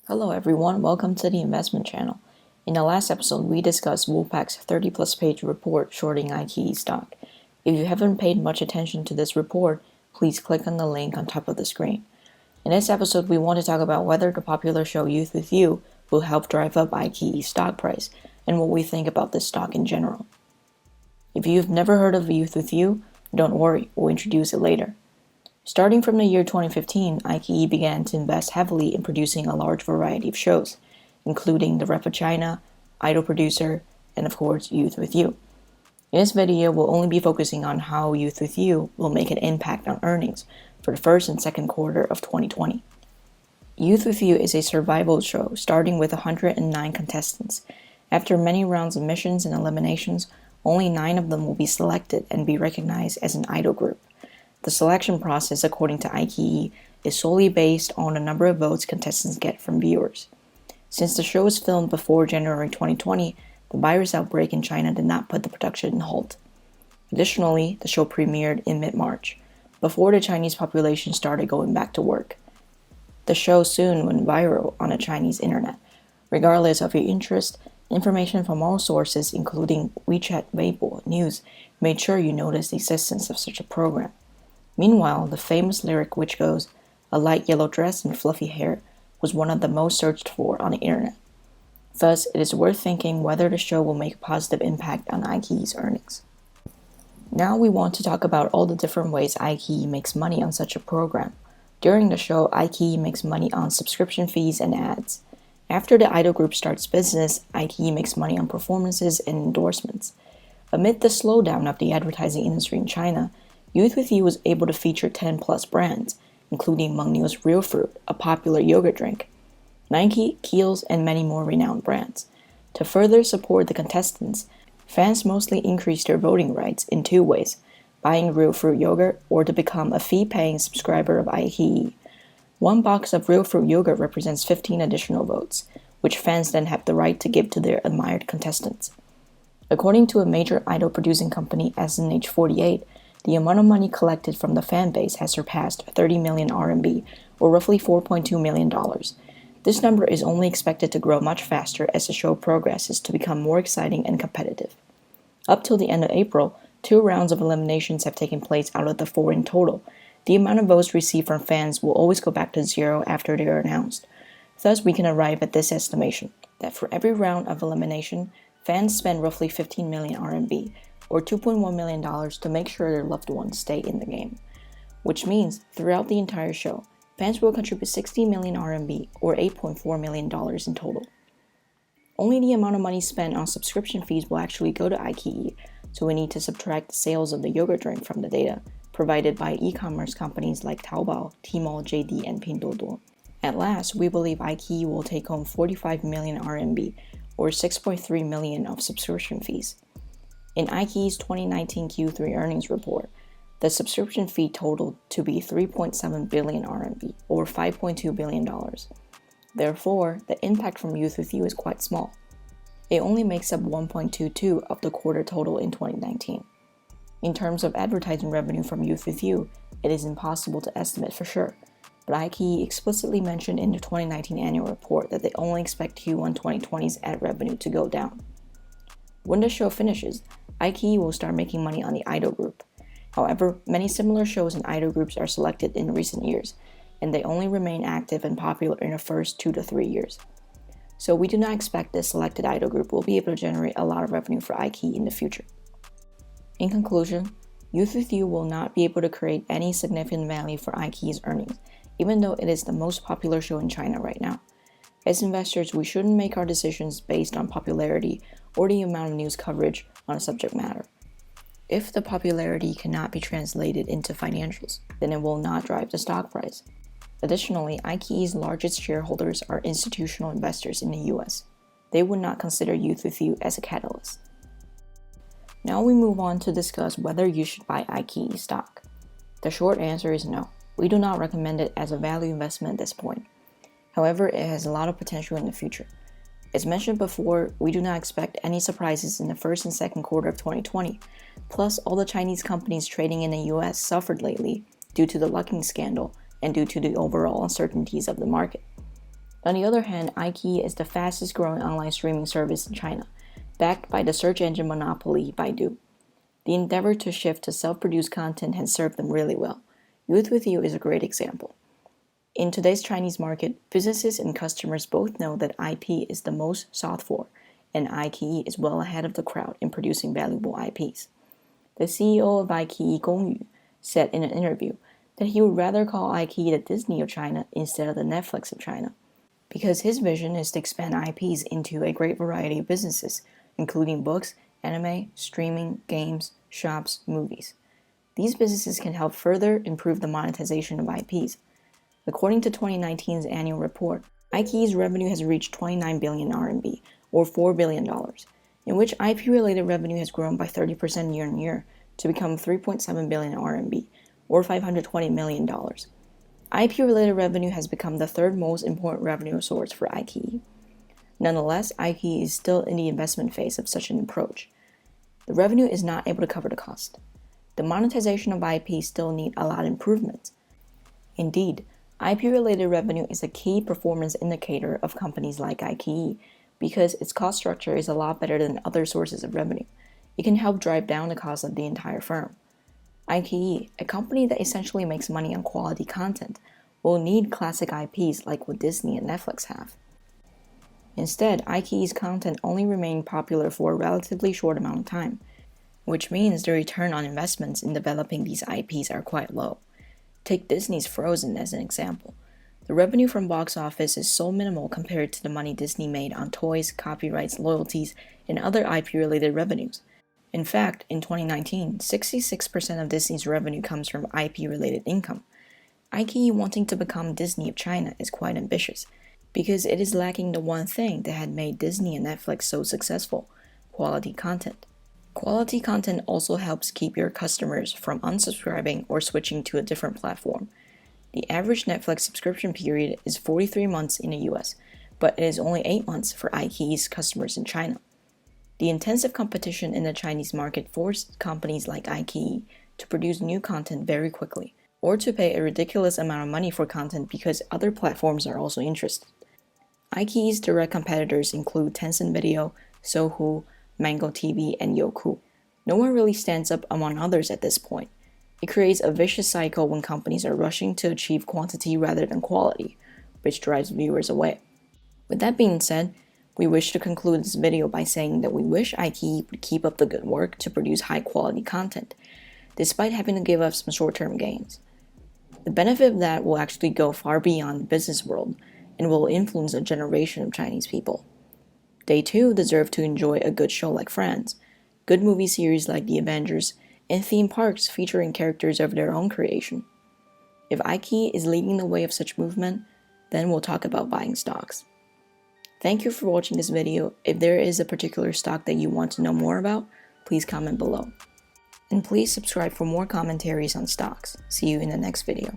Hello everyone, welcome to the investment channel. In the last episode, we discussed Wolfpack's 30-plus page report shorting iQIYI stock. If you haven't paid much attention to this report, please click on the link on top of the screen. In this episode, we want to talk about whether the popular show Youth With You will help drive up iQIYI's stock price and what we think about this stock in general. If you've never heard of Youth With You, don't worry, we'll introduce it later. Starting from the year 2015, iQIYI began to invest heavily in producing a large variety of shows, including The Rep of China, Idol Producer, and of course, Youth With You. In this video, we'll only be focusing on how Youth With You will make an impact on earnings for the first and second quarter of 2020. Youth With You is a survival show starting with 109 contestants. After many rounds of missions and eliminations, only 9 of them will be selected and be recognized as an idol group. The selection process, according to iQIYI, is solely based on the number of votes contestants get from viewers. Since the show was filmed before January 2020, the virus outbreak in China did not put the production on hold. Additionally, the show premiered in mid-March, before the Chinese population started going back to work. The show soon went viral on the Chinese internet. Regardless of your interest, information from all sources, including WeChat, Weibo, News, made sure you noticed the existence of such a program. Meanwhile, the famous lyric which goes, "A light yellow dress and fluffy hair," was one of the most searched for on the internet. Thus, it is worth thinking whether the show will make a positive impact on iQIYI's earnings. Now we want to talk about all the different ways iQIYI makes money on such a program. During the show, iQIYI makes money on subscription fees and ads. After the idol group starts business, iQIYI makes money on performances and endorsements. Amid the slowdown of the advertising industry in China, Youth With You was able to feature 10-plus brands, including Mengniu's Real Fruit, a popular yogurt drink, Nike, Kiehl's, and many more renowned brands. To further support the contestants, fans mostly increased their voting rights in 2 ways, buying Real Fruit yogurt or to become a fee-paying subscriber of iQIYI. 1 box of Real Fruit yogurt represents 15 additional votes, which fans then have the right to give to their admired contestants. According to a major idol producing company, SNH48, the amount of money collected from the fan base has surpassed 30 million RMB, or roughly $4.2 million. This number is only expected to grow much faster as the show progresses to become more exciting and competitive. Up till the end of April, 2 rounds of eliminations have taken place out of the 4 in total. The amount of votes received from fans will always go back to 0 after they are announced. Thus, we can arrive at this estimation, that for every round of elimination, fans spend roughly 15 million RMB, or $2.1 million to make sure their loved ones stay in the game. Which means, throughout the entire show, fans will contribute 60 million RMB, or $8.4 million in total. Only the amount of money spent on subscription fees will actually go to iQIYI, so we need to subtract the sales of the yogurt drink from the data, provided by e-commerce companies like Taobao, Tmall, JD, and Pinduoduo. At last, we believe iQIYI will take home 45 million RMB, or 6.3 million of subscription fees. In iQIYI's 2019 Q3 earnings report, the subscription fee totaled to be 3.7 billion RMB, or $5.2 billion. Therefore, the impact from Youth With You is quite small. It only makes up 1.22 of the quarter total in 2019. In terms of advertising revenue from Youth With You, it is impossible to estimate for sure, but iQIYI explicitly mentioned in the 2019 annual report that they only expect Q1 2020's ad revenue to go down. When the show finishes, iQIYI will start making money on the idol group. However, many similar shows and idol groups are selected in recent years, and they only remain active and popular in the first 2 to 3 years. So we do not expect this selected idol group will be able to generate a lot of revenue for iQIYI in the future. In conclusion, Youth With You will not be able to create any significant value for iQIYI's earnings, even though it is the most popular show in China right now. As investors, we shouldn't make our decisions based on popularity or the amount of news coverage on a subject matter. If the popularity cannot be translated into financials, then it will not drive the stock price. Additionally, iQIYI's largest shareholders are institutional investors in the US. They would not consider Youth With You as a catalyst. Now we move on to discuss whether you should buy iQIYI stock. The short answer is no. We do not recommend it as a value investment at this point. However, it has a lot of potential in the future. As mentioned before, we do not expect any surprises in the first and second quarter of 2020. Plus, all the Chinese companies trading in the US suffered lately due to the Lucking scandal and due to the overall uncertainties of the market. On the other hand, iQIYI is the fastest growing online streaming service in China, backed by the search engine monopoly Baidu. The endeavor to shift to self-produced content has served them really well. Youth with You is a great example. In today's Chinese market, businesses and customers both know that IP is the most sought for, and iQIYI is well ahead of the crowd in producing valuable IPs. The CEO of iQIYI, Gongyu, said in an interview that he would rather call iQIYI the Disney of China instead of the Netflix of China, because his vision is to expand IPs into a great variety of businesses, including books, anime, streaming, games, shops, movies. These businesses can help further improve the monetization of IPs. According to 2019's annual report, iQIYI's revenue has reached 29 billion RMB, or $4 billion, in which IP-related revenue has grown by 30% year-on-year to become 3.7 billion RMB, or $520 million. IP-related revenue has become the third most important revenue source for iQIYI. Nonetheless, iQIYI is still in the investment phase of such an approach. The revenue is not able to cover the cost. The monetization of IP still need a lot of improvements. Indeed, IP-related revenue is a key performance indicator of companies like iQIYI because its cost structure is a lot better than other sources of revenue. It can help drive down the cost of the entire firm. iQIYI, a company that essentially makes money on quality content, will need classic IPs like what Disney and Netflix have. Instead, iQIYI's content only remained popular for a relatively short amount of time, which means the return on investments in developing these IPs are quite low. Take Disney's Frozen as an example. The revenue from box office is so minimal compared to the money Disney made on toys, copyrights, loyalties, and other IP-related revenues. In fact, in 2019, 66% of Disney's revenue comes from IP-related income. iQIYI wanting to become Disney of China is quite ambitious, because it is lacking the one thing that had made Disney and Netflix so successful: quality content. Quality content also helps keep your customers from unsubscribing or switching to a different platform. The average Netflix subscription period is 43 months in the US, but it is only 8 months for iQIYI's customers in China. The intensive competition in the Chinese market forced companies like iQIYI to produce new content very quickly, or to pay a ridiculous amount of money for content because other platforms are also interested. iQIYI's direct competitors include Tencent Video, Sohu, Mango TV, and Youku. No one really stands up among others at this point. It creates a vicious cycle when companies are rushing to achieve quantity rather than quality, which drives viewers away. With that being said, we wish to conclude this video by saying that we wish iQIYI would keep up the good work to produce high-quality content, despite having to give up some short-term gains. The benefit of that will actually go far beyond the business world and will influence a generation of Chinese people. They too deserve to enjoy a good show like Friends, good movie series like The Avengers, and theme parks featuring characters of their own creation. If iQIYI is leading the way of such movement, then we'll talk about buying stocks. Thank you for watching this video. If there is a particular stock that you want to know more about, please comment below. And please subscribe for more commentaries on stocks. See you in the next video.